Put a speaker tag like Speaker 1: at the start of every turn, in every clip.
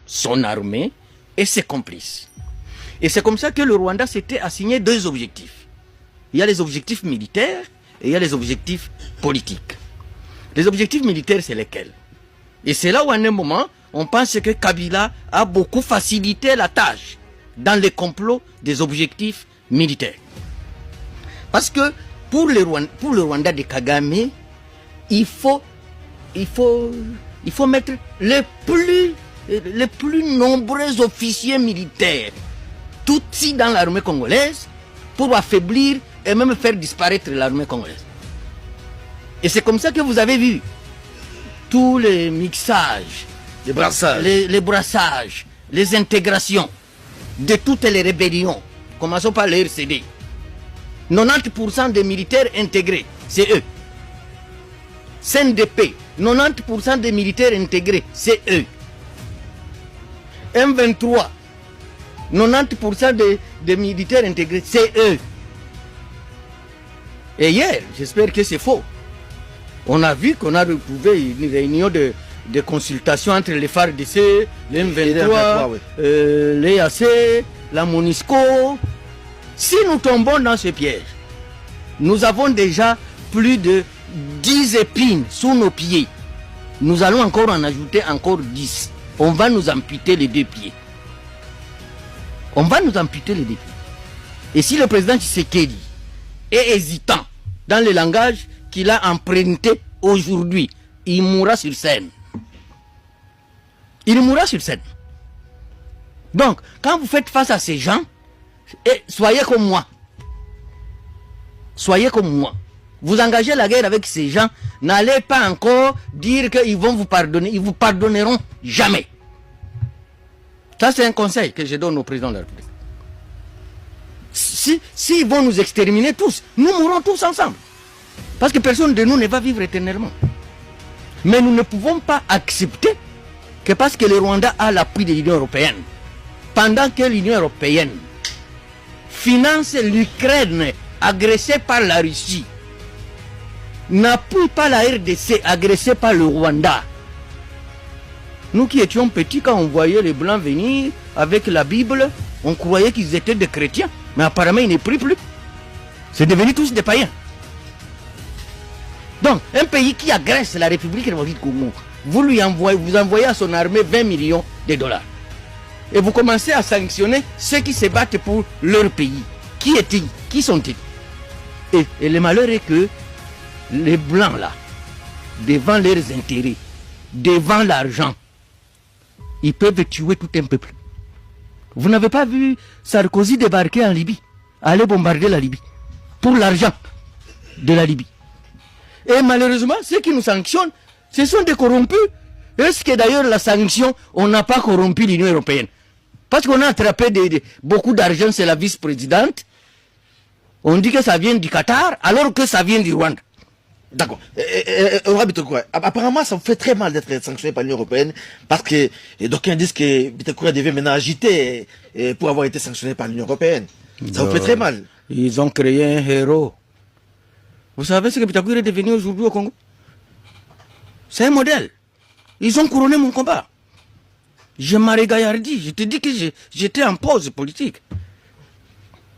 Speaker 1: son armée et ses complices. Et c'est comme ça que le Rwanda s'était assigné 2 objectifs. Il y a les objectifs militaires et il y a les objectifs politiques. Les objectifs militaires, c'est lesquels? Et c'est là où, à un moment, on pense que Kabila a beaucoup facilité la tâche dans les complots des objectifs militaires. Parce que pour le Rwanda de Kagame, il faut mettre les plus nombreux officiers militaires Tutsis dans l'armée congolaise pour affaiblir et même faire disparaître l'armée congolaise. Et c'est comme ça que vous avez vu tous les mixages, les brassages, les intégrations de toutes les rébellions. Commençons par les RCD. 90% des militaires intégrés, c'est eux. CNDP, 90% des militaires intégrés, c'est eux. M23, 90% des militaires intégrés, c'est eux. Et hier, j'espère que c'est faux, on a vu qu'on a retrouvé une réunion de consultation entre les FARDC, les M23, l'EAC, la MONUSCO. Si nous tombons dans ce piège, nous avons déjà plus de 10 épines sous nos pieds. Nous allons encore en ajouter encore 10. On va nous amputer les 2 pieds. On va nous amputer les 2 pieds. Et si le président Tshisekedi est hésitant dans le langage qu'il a emprunté aujourd'hui, il mourra sur scène. Il mourra sur scène. Donc, quand vous faites face à ces gens, soyez comme moi. Soyez comme moi. Vous engagez la guerre avec ces gens, n'allez pas encore dire qu'ils vont vous pardonner. Ils vous pardonneront jamais. Ça, c'est un conseil que je donne au président de la République. S'ils vont nous exterminer tous, nous mourrons tous ensemble. Parce que personne de nous ne va vivre éternellement. Mais nous ne pouvons pas accepter que parce que le Rwanda a l'appui de l'Union européenne, pendant que l'Union européenne finance l'Ukraine agressée par la Russie, n'appuie pas la RDC agressée par le Rwanda. Nous qui étions petits, quand on voyait les Blancs venir avec la Bible, on croyait qu'ils étaient des chrétiens. Mais apparemment, ils ne prient plus. C'est devenu tous des païens. Donc, un pays qui agresse la République démocratique du Congo, vous envoyez à son armée 20 millions de dollars. Et vous commencez à sanctionner ceux qui se battent pour leur pays. Qui est-il? Qui sont-ils? Et le malheur est que les Blancs, là, devant leurs intérêts, devant l'argent, ils peuvent tuer tout un peuple. Vous n'avez pas vu Sarkozy débarquer en Libye, aller bombarder la Libye, pour l'argent de la Libye. Et malheureusement, ceux qui nous sanctionnent, ce sont des corrompus. Est-ce que d'ailleurs la sanction, on n'a pas corrompu l'Union européenne? Parce qu'on a attrapé beaucoup d'argent, c'est la vice-présidente. On dit que ça vient du Qatar, alors que ça vient du Rwanda.
Speaker 2: D'accord. Apparemment, ça vous fait très mal d'être sanctionné par l'Union européenne, parce que d'aucuns disent que Bitakoura devait maintenant agiter pour avoir été sanctionné par l'Union européenne. Ça vous fait très mal.
Speaker 1: Ils ont créé un héros. Vous savez ce que Bitakoura est devenu aujourd'hui au Congo? C'est un modèle. Ils ont couronné mon combat. Je m'arrête gaillardi. Je te dis que j'étais en pause politique.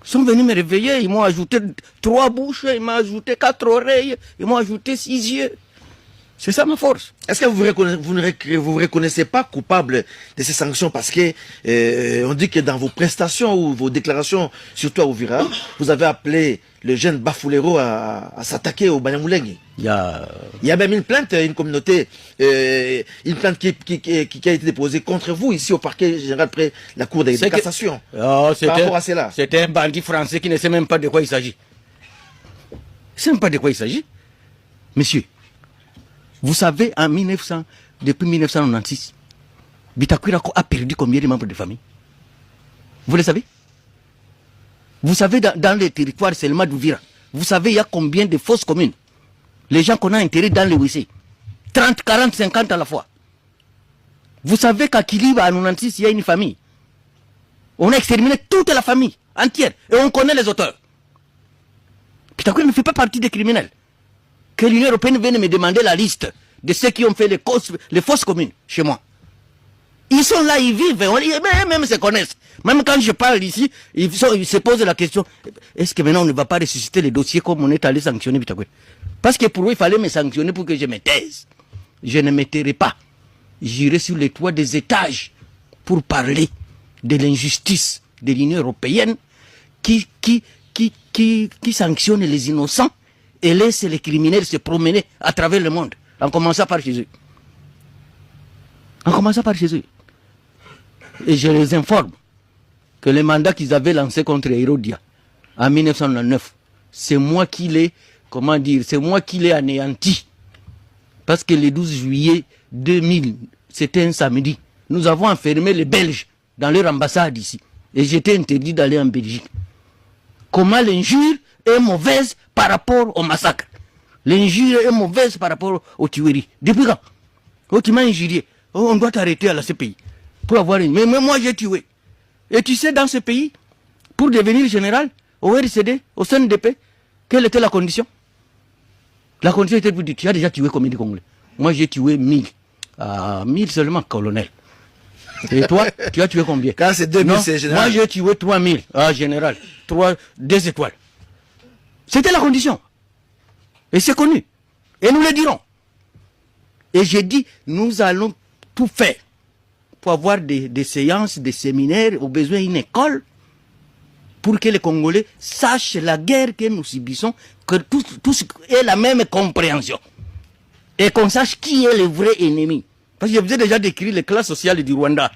Speaker 1: Ils sont venus me réveiller, ils m'ont ajouté 3 bouches, ils m'ont ajouté 4 oreilles, ils m'ont ajouté 6 yeux. C'est ça ma force.
Speaker 2: Est-ce que vous vous reconnaissez pas coupable de ces sanctions, parce que on dit que dans vos prestations ou vos déclarations, surtout à Uvira, vous avez appelé le jeune Bafulero à s'attaquer au Banyamulenge. Il y a même une plainte, une communauté, une plainte qui a été déposée contre vous ici au parquet général près la cour de cassation.
Speaker 1: Par rapport à cela. C'était un bandit français qui ne sait même pas de quoi il s'agit. Il ne sait même pas de quoi il s'agit. Monsieur, vous savez, depuis 1996, Bitakoura a perdu combien de membres de famille? Vous le savez? Vous savez, dans les territoires seulement d'Ouvira, vous savez, il y a combien de fausses communes? Les gens qu'on a enterrés dans le WC. 30, 40, 50 à la fois. Vous savez qu'à Kiliba, à 96, il y a une famille. On a exterminé toute la famille entière. Et on connaît les auteurs. Bitakoura ne fait pas partie des criminels. Que l'Union européenne vienne me demander la liste de ceux qui ont fait les fausses communes chez moi. Ils sont là, ils vivent, même se connaissent. Même quand je parle ici, ils se posent la question, est-ce que maintenant on ne va pas ressusciter les dossiers comme on est allé sanctionner Bitakoué? Parce que pour eux, il fallait me sanctionner pour que je me taise. Je ne me tairai pas. J'irai sur les toits des étages pour parler de l'injustice de l'Union européenne qui sanctionne les innocents et laisse les criminels se promener à travers le monde, en commençant par chez eux. En commençant par chez eux. Et je les informe que le mandat qu'ils avaient lancé contre Hérodia en 1999, c'est moi qui l'ai, comment dire, c'est moi qui l'ai anéanti. Parce que le 12 juillet 2000, c'était un samedi, nous avons enfermé les Belges dans leur ambassade ici. Et j'étais interdit d'aller en Belgique. Comment l'injure est mauvaise par rapport au massacre? L'injure est mauvaise par rapport aux tueries. Depuis quand? Oh, tu m'as injurié. Oh, on doit t'arrêter à la CPI. Pour avoir une... Mais moi, j'ai tué. Et tu sais, dans ce pays, pour devenir général, au RCD, au CNDP, quelle était la condition? La condition était pour dire, tu as déjà tué combien de Congolais? Moi, j'ai tué 1000. 1000 seulement, colonel. Et toi, tu as tué combien?
Speaker 2: Quand c'est 2000, c'est général.
Speaker 1: Moi, j'ai tué 3000. Général. 2 étoiles. C'était la condition. Et c'est connu. Et nous le dirons. Et j'ai dit, nous allons tout faire pour avoir des séances, des séminaires, au besoin une école, pour que les Congolais sachent la guerre que nous subissons, que tous aient la même compréhension. Et qu'on sache qui est le vrai ennemi. Parce que je vous ai déjà décrit les classes sociales du Rwanda.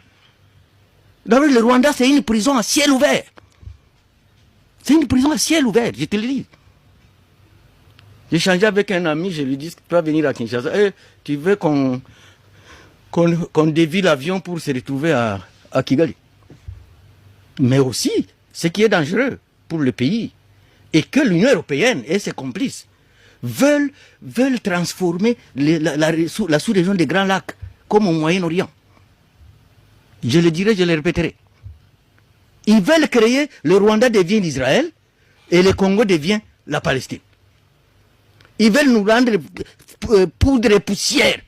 Speaker 1: D'abord, le Rwanda, c'est une prison à ciel ouvert. C'est une prison à ciel ouvert, je te le dis. J'ai échangé avec un ami, je lui dis, tu vas venir à Kinshasa. Tu veux qu'on dévie l'avion pour se retrouver à Kigali. Mais aussi, ce qui est dangereux pour le pays, et que l'Union européenne et ses complices veulent transformer la sous-région des Grands Lacs comme au Moyen-Orient. Je le dirai, je le répéterai. Ils veulent créer, le Rwanda devient l'Israël et le Congo devient la Palestine. Ils veulent nous rendre poudre et poussière